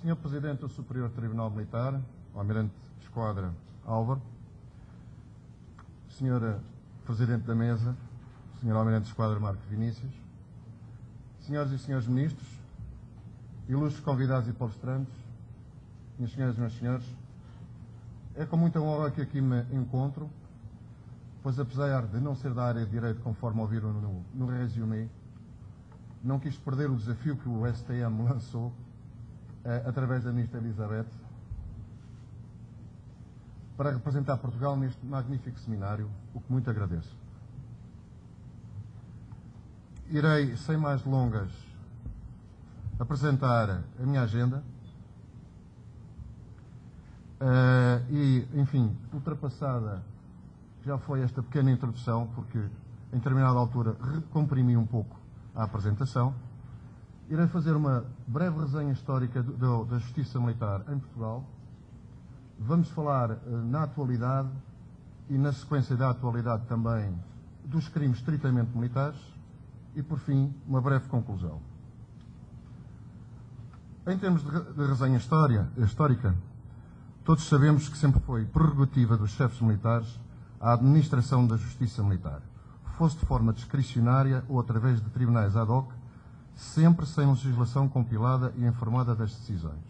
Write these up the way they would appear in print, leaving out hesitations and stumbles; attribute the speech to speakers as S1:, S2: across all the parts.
S1: Senhor Presidente do Superior Tribunal Militar, o Almirante de Esquadra Álvaro, Senhora Presidente da Mesa, Senhor Almirante de Esquadra Marco Vinícius, Senhoras e Senhores Ministros, ilustres convidados e palestrantes, minhas senhoras e meus senhores, é com muita honra que aqui me encontro, pois apesar de não ser da área de Direito, conforme ouviram no resumé, não quis perder o desafio que o STM lançou através da Ministra Elizabeth para representar Portugal neste magnífico seminário, o que muito agradeço. Irei, sem mais delongas, apresentar a minha agenda e, enfim, ultrapassada já foi esta pequena introdução, porque em determinada altura recomprimi um pouco a apresentação. Irei fazer uma breve resenha histórica da Justiça Militar em Portugal. Vamos falar na atualidade e, na sequência da atualidade também, dos crimes estritamente militares e, por fim, uma breve conclusão. Em termos de resenha histórica, todos sabemos que sempre foi prerrogativa dos chefes militares a administração da Justiça Militar, fosse de forma discricionária ou através de tribunais ad hoc, sempre sem legislação compilada e informada das decisões.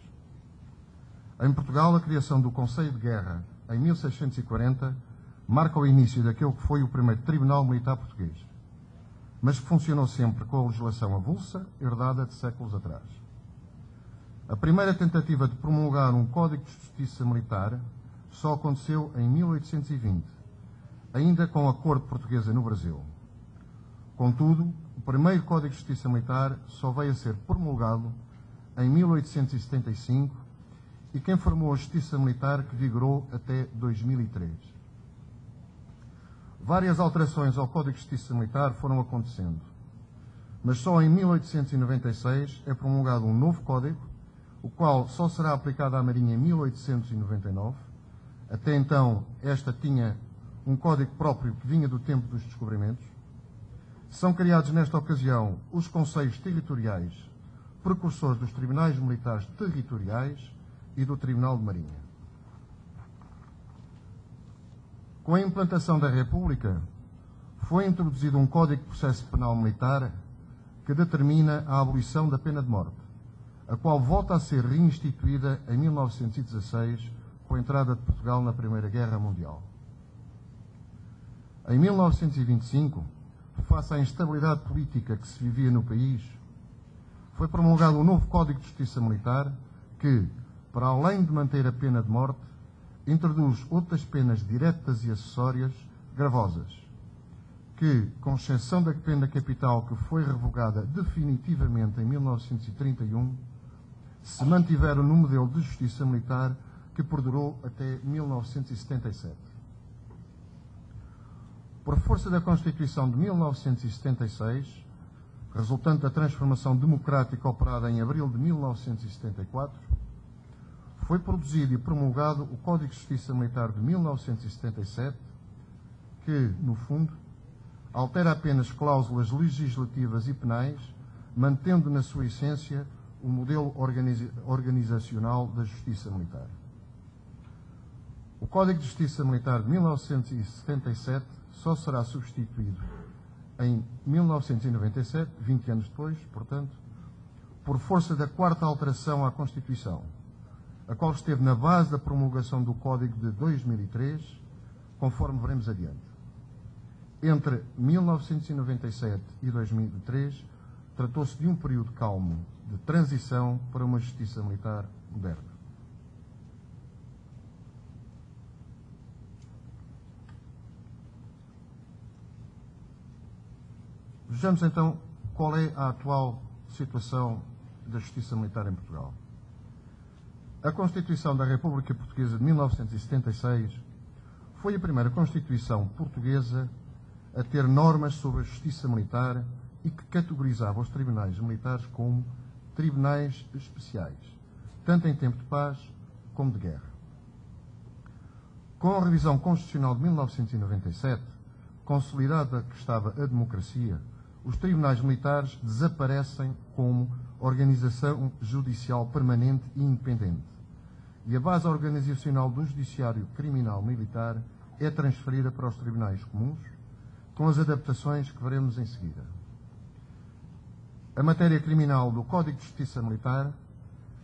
S1: Em Portugal, a criação do Conselho de Guerra, em 1640, marca o início daquele que foi o primeiro Tribunal Militar português, mas que funcionou sempre com a legislação avulsa, herdada de séculos atrás. A primeira tentativa de promulgar um Código de Justiça Militar só aconteceu em 1820, ainda com a Corte Portuguesa no Brasil. Contudo, o primeiro Código de Justiça Militar só veio a ser promulgado em 1875 e quem formou a Justiça Militar que vigorou até 2003. Várias alterações ao Código de Justiça Militar foram acontecendo, mas só em 1896 é promulgado um novo Código, o qual só será aplicado à Marinha em 1899. Até então, esta tinha um código próprio que vinha do tempo dos descobrimentos. São criados nesta ocasião os Conselhos Territoriais, precursores dos Tribunais Militares Territoriais e do Tribunal de Marinha. Com a implantação da República, foi introduzido um Código de Processo Penal Militar que determina a abolição da pena de morte, a qual volta a ser reinstituída em 1916, com a entrada de Portugal na Primeira Guerra Mundial. Em 1925, face à instabilidade política que se vivia no país, foi promulgado um novo Código de Justiça Militar que, para além de manter a pena de morte, introduz outras penas diretas e acessórias gravosas, que, com exceção da pena capital que foi revogada definitivamente em 1931, se mantiveram no modelo de justiça militar que perdurou até 1977. Por força da Constituição de 1976, resultante da transformação democrática operada em abril de 1974, foi produzido e promulgado o Código de Justiça Militar de 1977, que, no fundo, altera apenas cláusulas legislativas e penais, mantendo na sua essência o modelo organizacional da Justiça Militar. O Código de Justiça Militar de 1977 só será substituído em 1997, 20 anos depois, portanto, por força da quarta alteração à Constituição, a qual esteve na base da promulgação do Código de 2003, conforme veremos adiante. Entre 1997 e 2003, tratou-se de um período calmo de transição para uma justiça militar moderna. Vejamos então qual é a atual situação da Justiça Militar em Portugal. A Constituição da República Portuguesa de 1976 foi a primeira Constituição portuguesa a ter normas sobre a Justiça Militar e que categorizava os tribunais militares como tribunais especiais, tanto em tempo de paz como de guerra. Com a revisão constitucional de 1997, consolidada que estava a democracia, os tribunais militares desaparecem como organização judicial permanente e independente. E a base organizacional do Judiciário Criminal Militar é transferida para os tribunais comuns, com as adaptações que veremos em seguida. A matéria criminal do Código de Justiça Militar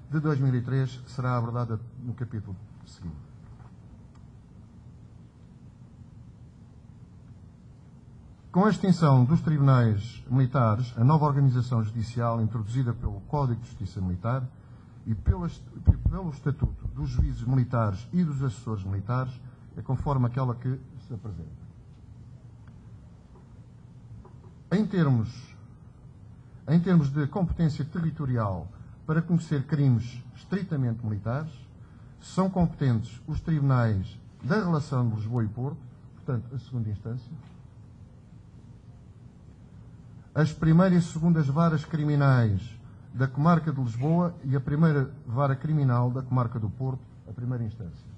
S1: de 2003 será abordada no capítulo seguinte. Com a extinção dos tribunais militares, a nova organização judicial introduzida pelo Código de Justiça Militar e pelo Estatuto dos Juízes Militares e dos Assessores Militares é conforme aquela que se apresenta. Em termos de competência territorial para conhecer crimes estritamente militares, são competentes os tribunais da relação de Lisboa e Porto, portanto, a segunda instância, as primeiras e segundas varas criminais da comarca de Lisboa e a primeira vara criminal da comarca do Porto, a primeira instância.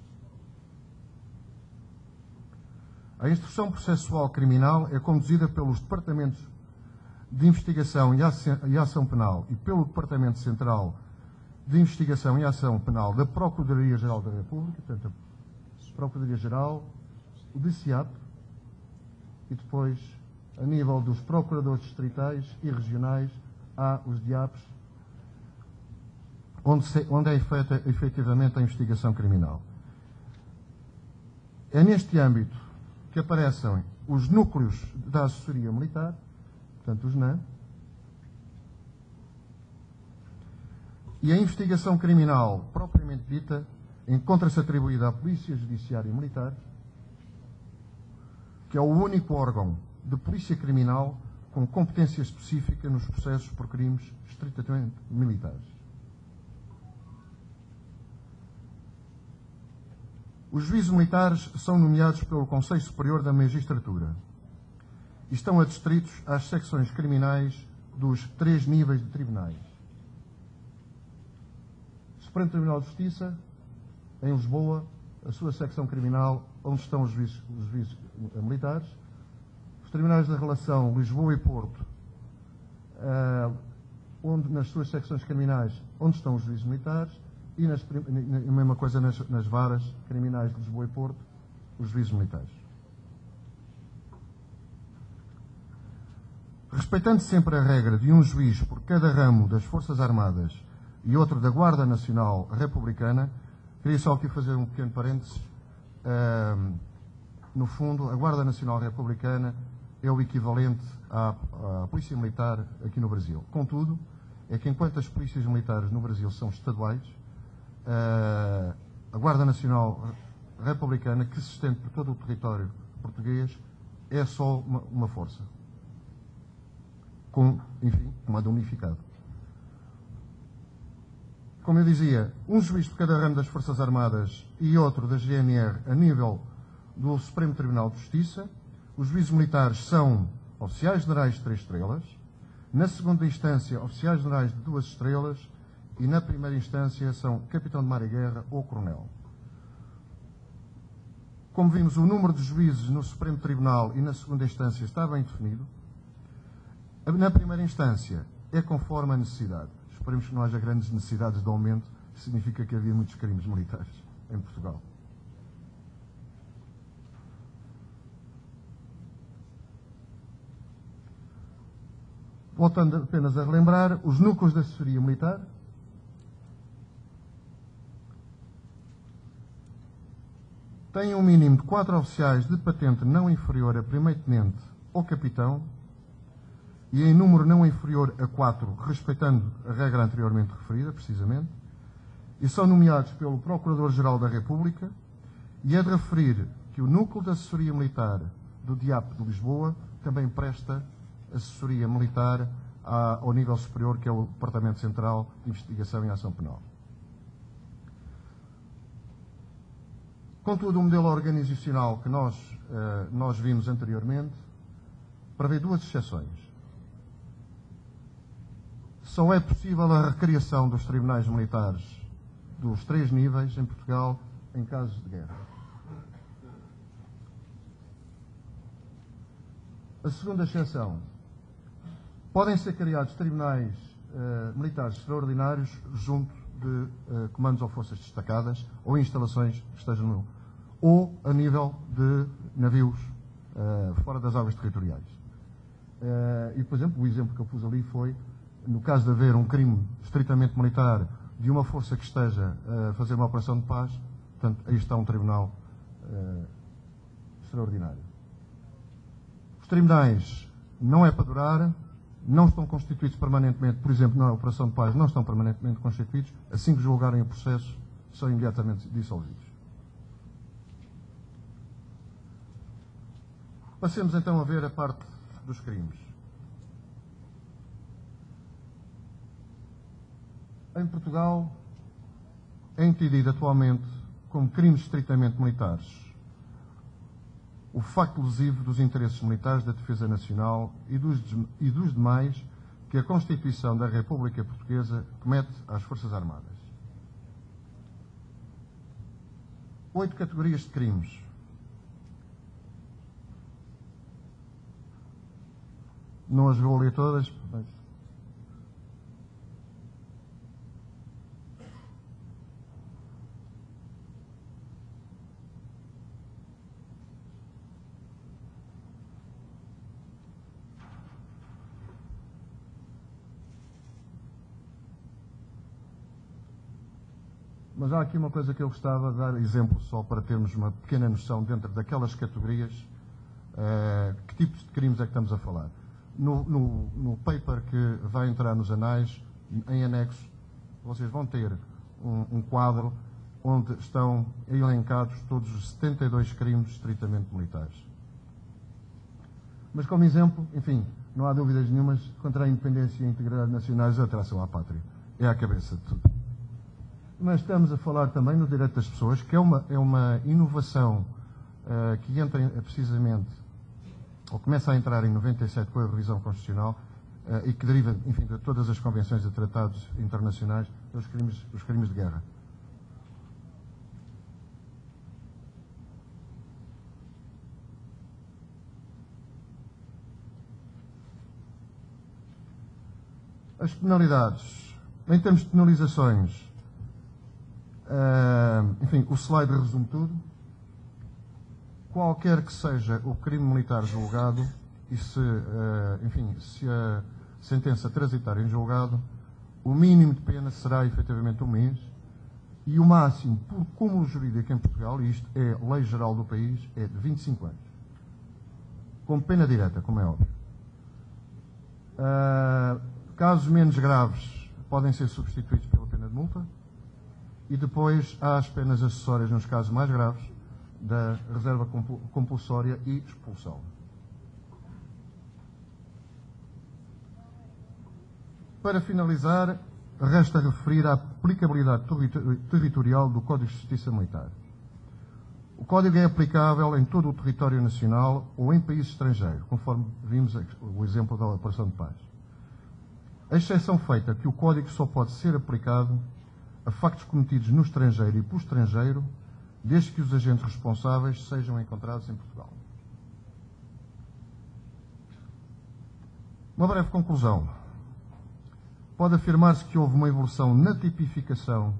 S1: A instrução processual criminal é conduzida pelos departamentos de investigação e ação penal e pelo Departamento Central de Investigação e Ação Penal da Procuradoria-Geral da República, portanto, a Procuradoria-Geral, o DICIAP e depois, a nível dos procuradores distritais e regionais, há os DIAPs, onde é feita efetivamente a investigação criminal. É neste âmbito que aparecem os núcleos da assessoria militar, portanto os NAM, e a investigação criminal propriamente dita encontra-se atribuída à Polícia Judiciária e Militar, que é o único órgão de polícia criminal com competência específica nos processos por crimes estritamente militares. Os juízes militares são nomeados pelo Conselho Superior da Magistratura e estão adstritos às secções criminais dos 3 níveis de tribunais. Supremo Tribunal de Justiça, em Lisboa, a sua secção criminal, onde estão os juízes militares. Os tribunais da relação Lisboa e Porto, onde nas suas secções criminais, onde estão os juízes militares, e a mesma coisa nas varas criminais de Lisboa e Porto, os juízes militares. Respeitando sempre a regra de um juiz por cada ramo das Forças Armadas e outro da Guarda Nacional Republicana, queria só aqui fazer um pequeno parênteses. No fundo, a Guarda Nacional Republicana é o equivalente à Polícia Militar aqui no Brasil. Contudo, é que enquanto as polícias militares no Brasil são estaduais, a Guarda Nacional Republicana, que se estende por todo o território português, é só uma força, com, enfim, comando unificado. Como eu dizia, um juiz de cada ramo das Forças Armadas e outro da GNR a nível do Supremo Tribunal de Justiça. Os juízes militares são oficiais generais de 3 estrelas, na segunda instância, oficiais generais de 2 estrelas e na primeira instância são capitão de mar e guerra ou coronel. Como vimos, o número de juízes no Supremo Tribunal e na segunda instância está bem definido. Na primeira instância é conforme a necessidade. Esperemos que não haja grandes necessidades de aumento, significa que havia muitos crimes militares em Portugal. Voltando apenas a relembrar, os núcleos de assessoria militar têm um mínimo de 4 oficiais de patente não inferior a primeiro-tenente ou capitão e em número não inferior a 4, respeitando a regra anteriormente referida, precisamente, e são nomeados pelo Procurador-Geral da República, e é de referir que o núcleo de assessoria militar do DIAP de Lisboa também presta assessoria militar ao nível superior, que é o Departamento Central de Investigação e Ação Penal. Contudo, o modelo organizacional que nós vimos anteriormente prevê 2 exceções. Só é possível a recriação dos tribunais militares dos 3 níveis em Portugal em casos de guerra. A segunda exceção: podem ser criados tribunais militares extraordinários junto de comandos ou forças destacadas ou instalações que estejam no... ou a nível de navios fora das águas territoriais. E, por exemplo, o exemplo que eu pus ali foi, no caso de haver um crime estritamente militar de uma força que esteja a fazer uma operação de paz, portanto, aí está um tribunal extraordinário. Os tribunais não é para durar, não estão constituídos permanentemente, por exemplo, na operação de paz não estão permanentemente constituídos, assim que julgarem o processo, são imediatamente dissolvidos. Passemos então a ver a parte dos crimes. Em Portugal, é entendido atualmente como crimes estritamente militares o facto lesivo dos interesses militares da defesa nacional e dos demais que a Constituição da República Portuguesa comete às Forças Armadas. 8 categorias de crimes. Não as vou ler todas, mas há aqui uma coisa que eu gostava de dar exemplo só para termos uma pequena noção dentro daquelas categorias que tipos de crimes é que estamos a falar. No paper que vai entrar nos anais, em anexo, vocês vão ter um quadro onde estão elencados todos os 72 crimes estritamente militares. Mas como exemplo, enfim, não há dúvidas nenhumas, contra a independência e a integridade nacionais, a atração à pátria. É a cabeça de tudo. Mas estamos a falar também no direito das pessoas, que é uma inovação que entra precisamente, ou começa a entrar em 97 com a revisão constitucional e que deriva, enfim, de todas as convenções e tratados internacionais, os crimes de guerra. As penalidades. Em termos de penalizações, enfim, o slide resume tudo. Qualquer que seja o crime militar julgado e se a sentença transitar em julgado, o mínimo de pena será efetivamente 1 mês e o máximo, por cúmulo jurídico em Portugal, e isto é lei geral do país, é de 25 anos. Com pena direta, como é óbvio. Casos menos graves podem ser substituídos pela pena de multa. E depois há as penas acessórias nos casos mais graves da reserva compulsória e expulsão. Para finalizar, resta referir a aplicabilidade territorial do Código de Justiça Militar. O Código é aplicável em todo o território nacional ou em país estrangeiro, conforme vimos o exemplo da operação de paz. A exceção feita que o Código só pode ser aplicado a factos cometidos no estrangeiro e por estrangeiro, desde que os agentes responsáveis sejam encontrados em Portugal. Uma breve conclusão. Pode afirmar-se que houve uma evolução na tipificação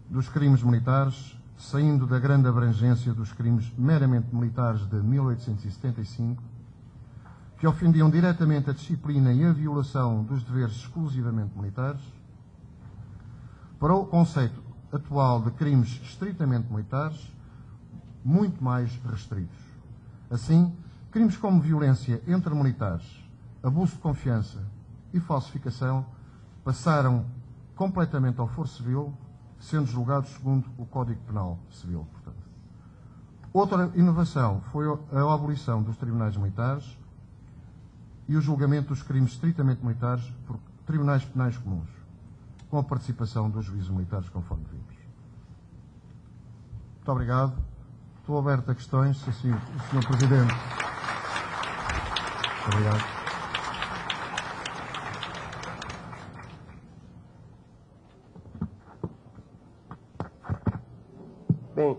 S1: dos crimes militares, saindo da grande abrangência dos crimes meramente militares de 1875, que ofendiam diretamente a disciplina e a violação dos deveres exclusivamente militares, para o conceito atual de crimes estritamente militares, muito mais restritos. Assim, crimes como violência entre militares, abuso de confiança e falsificação passaram completamente ao foro civil, sendo julgados segundo o Código Penal Civil, portanto. Outra inovação foi a abolição dos tribunais militares e o julgamento dos crimes estritamente militares por tribunais penais comuns, com a participação dos juízes militares, conforme vimos. Muito obrigado. Estou aberto a questões, se assim o Sr. Presidente. Muito obrigado.
S2: Bem,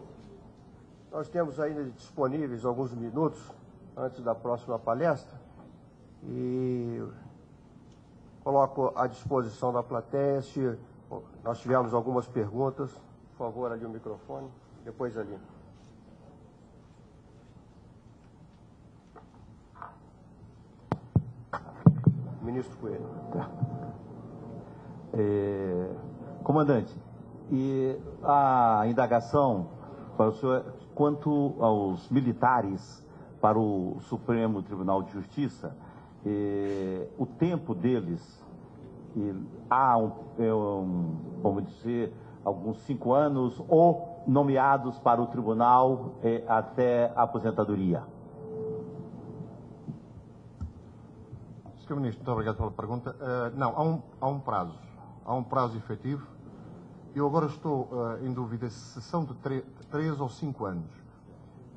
S2: nós temos ainda disponíveis alguns minutos antes da próxima palestra e Coloco à disposição da plateia. Se nós tivermos algumas perguntas, por favor, ali o microfone, depois ali. Ministro Coelho.
S3: Comandante, e a indagação para o senhor quanto aos militares para o Supremo Tribunal de Justiça, o tempo deles, há vamos dizer, alguns 5 anos, ou nomeados para o tribunal até a aposentadoria?
S1: Sr. Ministro, muito obrigado pela pergunta. Não, há um prazo efetivo. Eu agora estou em dúvida se são de 3 ou 5 anos.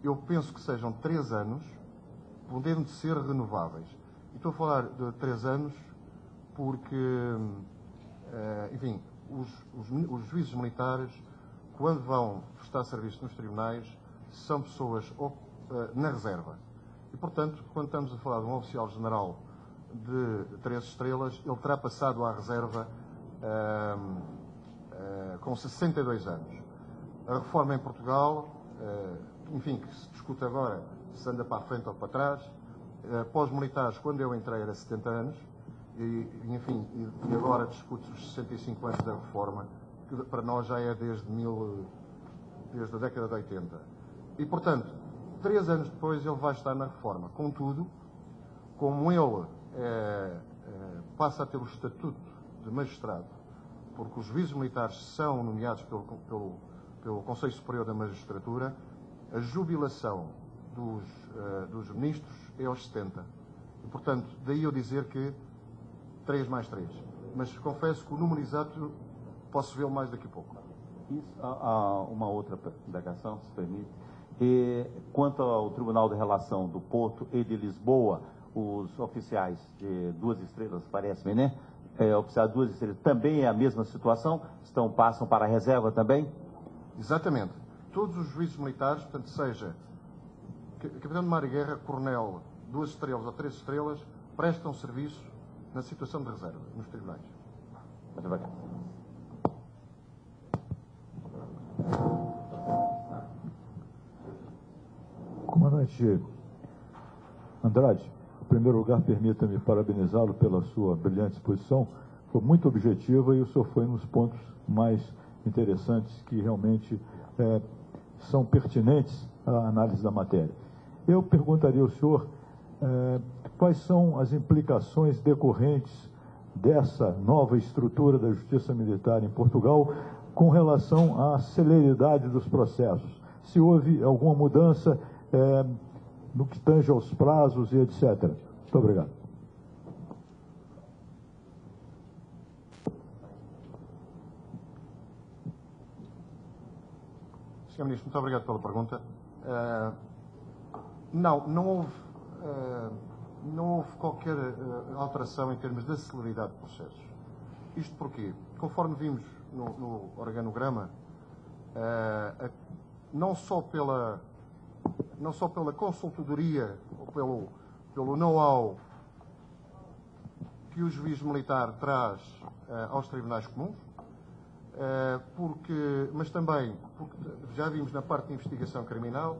S1: Eu penso que sejam 3 anos, podendo ser renováveis. E estou a falar de 3 anos porque, enfim, os juízes militares, quando vão prestar serviço nos tribunais, são pessoas na reserva. E, portanto, quando estamos a falar de um oficial-general de 3 estrelas, ele terá passado à reserva com 62 anos. A reforma em Portugal, enfim, que se discute agora se anda para a frente ou para trás, para os militares, quando eu entrei, era 70 anos, e agora discute os 65 anos da reforma, que para nós já é desde a década de 80. E, portanto, 3 anos depois ele vai estar na reforma. Contudo, como ele passa a ter o estatuto de magistrado, porque os juízes militares são nomeados pelo Conselho Superior da Magistratura, a jubilação dos ministros é aos 70. E, portanto, daí eu dizer que 3 mais 3. Mas confesso que o número exato posso vê-lo mais daqui a pouco.
S3: Há uma outra indagação, se permite. Quanto ao Tribunal de Relação do Porto e de Lisboa, os oficiais de 2 estrelas, parece-me, né? Oficiais de 2 estrelas, também é a mesma situação? Passam para a reserva também?
S1: Exatamente. Todos os juízes militares, portanto, seja capitão de mar e guerra, coronel, 2 estrelas ou 3 estrelas, prestam serviço na situação de reserva, nos tribunais.
S3: Muito bem.
S4: Comandante Andrade, em primeiro lugar, permita-me parabenizá-lo pela sua brilhante exposição. Foi muito objetiva e o senhor foi nos pontos mais interessantes que realmente são pertinentes à análise da matéria. Eu perguntaria ao senhor quais são as implicações decorrentes dessa nova estrutura da Justiça Militar em Portugal com relação à celeridade dos processos. Se houve alguma mudança no que tange aos prazos e etc. Muito obrigado.
S1: Sr. Ministro, muito obrigado pela pergunta. Não houve qualquer alteração em termos da celeridade de processos. Isto porque, conforme vimos no organograma, não só pela consultadoria ou pelo know-how que o juiz militar traz aos tribunais comuns, mas também porque já vimos na parte de investigação criminal,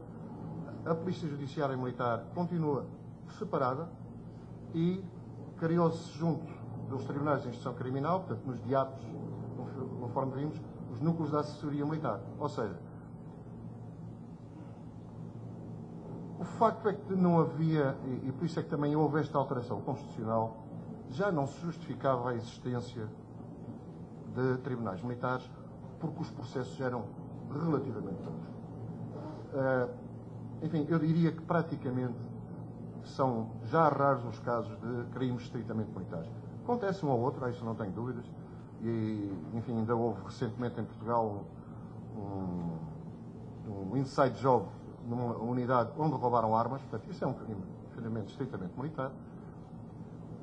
S1: a Polícia Judiciária Militar continua separada e criou-se junto dos tribunais de instrução criminal, portanto nos DIAPs, conforme vimos, os núcleos da assessoria militar. Ou seja, o facto é que não havia, e por isso é que também houve esta alteração constitucional, já não se justificava a existência de tribunais militares, porque os processos eram relativamente poucos. Enfim, eu diria que praticamente são já raros os casos de crimes estritamente militares. Acontece um ou outro, a isso não tenho dúvidas, e, enfim, ainda houve recentemente em Portugal um inside job numa unidade onde roubaram armas, portanto, isso é um crime, infelizmente, estritamente militar.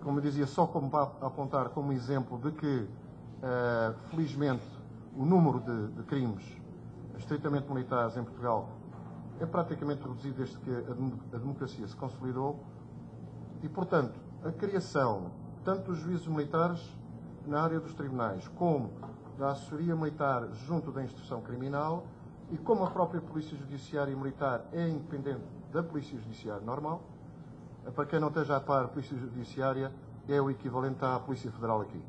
S1: Como eu dizia, só como para apontar como exemplo de que, felizmente, o número de crimes estritamente militares em Portugal é praticamente reduzido desde que a democracia se consolidou e, portanto, a criação tanto dos juízes militares na área dos tribunais, como da assessoria militar junto da instrução criminal, e como a própria Polícia Judiciária Militar é independente da Polícia Judiciária normal, para quem não esteja a par, a Polícia Judiciária é o equivalente à Polícia Federal aqui.